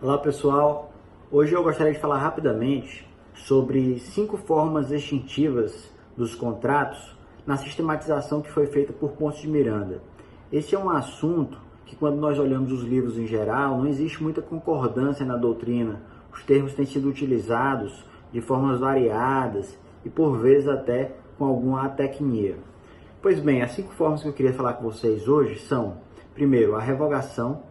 Olá pessoal, hoje eu gostaria de falar rapidamente sobre 5 formas extintivas dos contratos na sistematização que foi feita por Ponce de Miranda. Esse é um assunto que, quando nós olhamos os livros em geral, não existe muita concordância na doutrina. Os termos têm sido utilizados de formas variadas e por vezes até com alguma atecnia. Pois bem, as 5 formas que eu queria falar com vocês hoje são: primeiro, a revogação;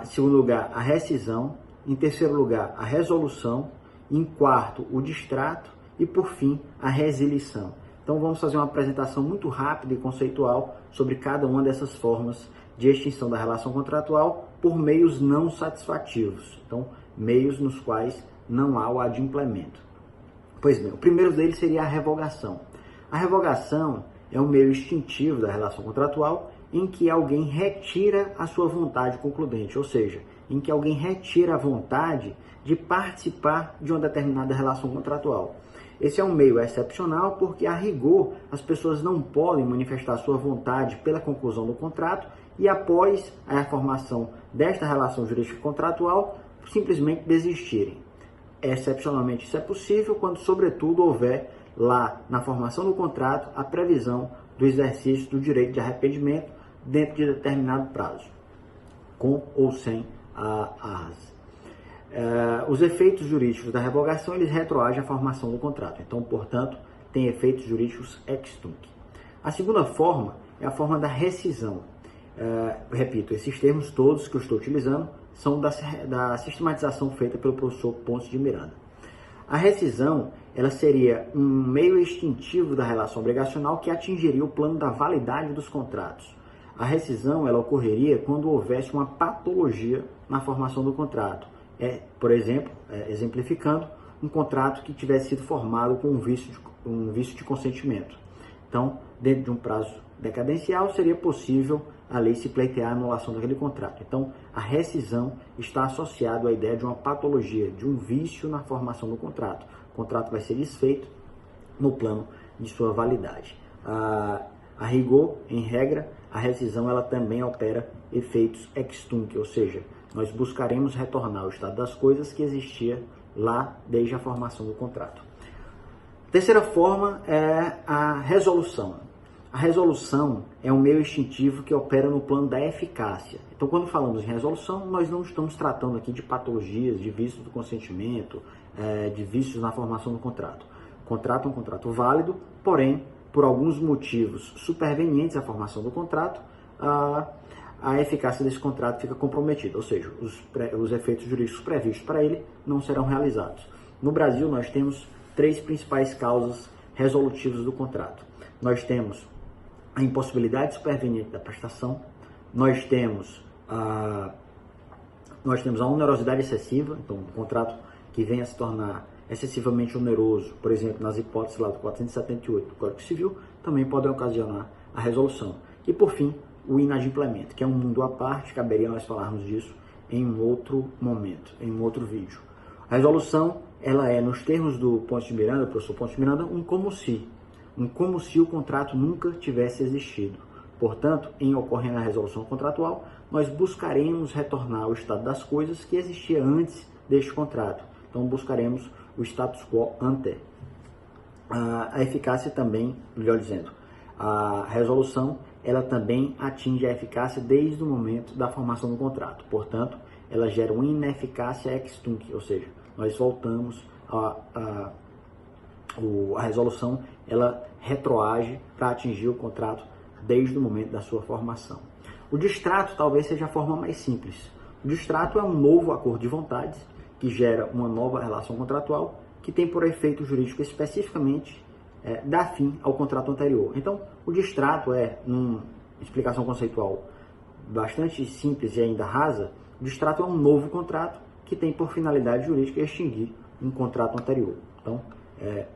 em segundo lugar, a rescisão; em terceiro lugar, a resolução; em quarto, o distrato; e por fim, a resilição. Então vamos fazer uma apresentação muito rápida e conceitual sobre cada uma dessas formas de extinção da relação contratual por meios não satisfativos. Então, meios nos quais não há o adimplemento. Pois bem, o primeiro deles seria a revogação. A revogação é um meio extintivo da relação contratual em que alguém retira a sua vontade concludente, ou seja, em que alguém retira a vontade de participar de uma determinada relação contratual. Esse é um meio excepcional porque, a rigor, as pessoas não podem manifestar sua vontade pela conclusão do contrato e, após a formação desta relação jurídica contratual, simplesmente desistirem. Excepcionalmente isso é possível quando, sobretudo, houver lá na formação do contrato a previsão do exercício do direito de arrependimento dentro de determinado prazo, com ou sem arras. Os efeitos jurídicos da revogação, eles retroagem à formação do contrato. Então, portanto, tem efeitos jurídicos ex tunc. A segunda forma é a forma da rescisão. Repito, esses termos todos que eu estou utilizando são da sistematização feita pelo professor Ponce de Miranda. A rescisão, ela seria um meio extintivo da relação obrigacional que atingiria o plano da validade dos contratos. A rescisão, ela ocorreria quando houvesse uma patologia na formação do contrato. Por exemplo, exemplificando, um contrato que tivesse sido formado com um vício de consentimento. Então, dentro de um prazo decadencial, seria possível a lei se pleitear a anulação daquele contrato. Então, a rescisão está associada à ideia de uma patologia, de um vício na formação do contrato. O contrato vai ser desfeito no plano de sua validade. A rigor, em regra, a rescisão ela também opera efeitos ex tunc, ou seja, nós buscaremos retornar ao estado das coisas que existia lá desde a formação do contrato. Terceira forma é a resolução. A resolução é um meio extintivo que opera no plano da eficácia. Então, quando falamos em resolução, nós não estamos tratando aqui de patologias, de vícios do consentimento, de vícios na formação do contrato. O contrato é um contrato válido, porém, por alguns motivos supervenientes à formação do contrato, a eficácia desse contrato fica comprometida, ou seja, os efeitos jurídicos previstos para ele não serão realizados. No Brasil, nós temos 3 principais causas resolutivas do contrato. Nós temos a impossibilidade superveniente da prestação, nós temos a onerosidade excessiva, então um contrato que venha a se tornar excessivamente oneroso, por exemplo, nas hipóteses lá do 478 do Código Civil, também podem ocasionar a resolução. E, por fim, o inadimplemento, que é um mundo à parte, caberia nós falarmos disso em um outro momento, em um outro vídeo. A resolução, ela é, nos termos do Ponce de Miranda, do professor Ponce de Miranda, um como se o contrato nunca tivesse existido. Portanto, em ocorrendo a resolução contratual, nós buscaremos retornar ao estado das coisas que existia antes deste contrato. Então, buscaremos o status quo ante. A eficácia também, melhor dizendo, a resolução, ela também atinge a eficácia desde o momento da formação do contrato. Portanto, ela gera uma ineficácia ex tunc, ou seja, nós voltamos a resolução, ela retroage para atingir o contrato desde o momento da sua formação. O distrato talvez seja a forma mais simples. O distrato é um novo acordo de vontades que gera uma nova relação contratual que tem por efeito jurídico especificamente dar fim ao contrato anterior. Então, o distrato numa explicação conceitual bastante simples e ainda rasa, o distrato é um novo contrato que tem por finalidade jurídica extinguir um contrato anterior. Então,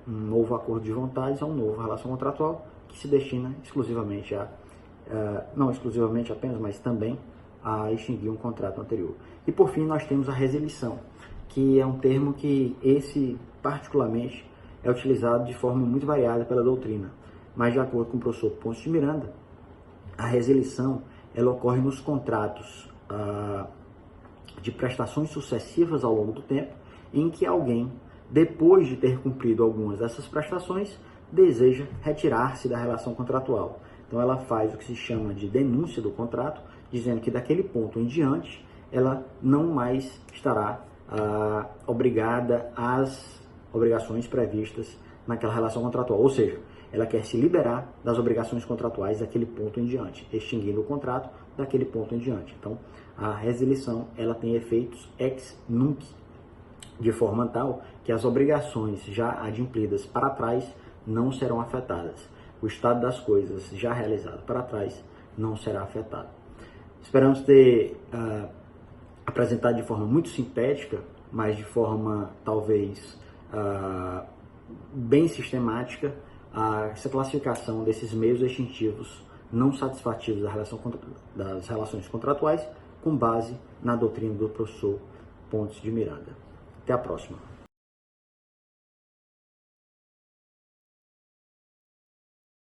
um novo acordo de vontades é uma nova relação contratual que se destina exclusivamente não exclusivamente apenas, mas também a extinguir um contrato anterior. E por fim, nós temos a resilição, que é um termo que particularmente é utilizado de forma muito variada pela doutrina. Mas, de acordo com o professor Ponce de Miranda, a resilição ela ocorre nos contratos de prestações sucessivas ao longo do tempo, em que alguém, depois de ter cumprido algumas dessas prestações, deseja retirar-se da relação contratual. Então ela faz o que se chama de denúncia do contrato, dizendo que daquele ponto em diante ela não mais estará obrigada às obrigações previstas naquela relação contratual. Ou seja, ela quer se liberar das obrigações contratuais daquele ponto em diante, extinguindo o contrato daquele ponto em diante. Então, a resilição ela tem efeitos ex nunc, de forma tal que as obrigações já adimplidas para trás não serão afetadas. O estado das coisas já realizado para trás não será afetado. Esperamos ter apresentado de forma muito sintética, mas de forma talvez bem sistemática, essa classificação desses meios extintivos não satisfativos das relações contratuais com base na doutrina do professor Pontes de Miranda. Até a próxima.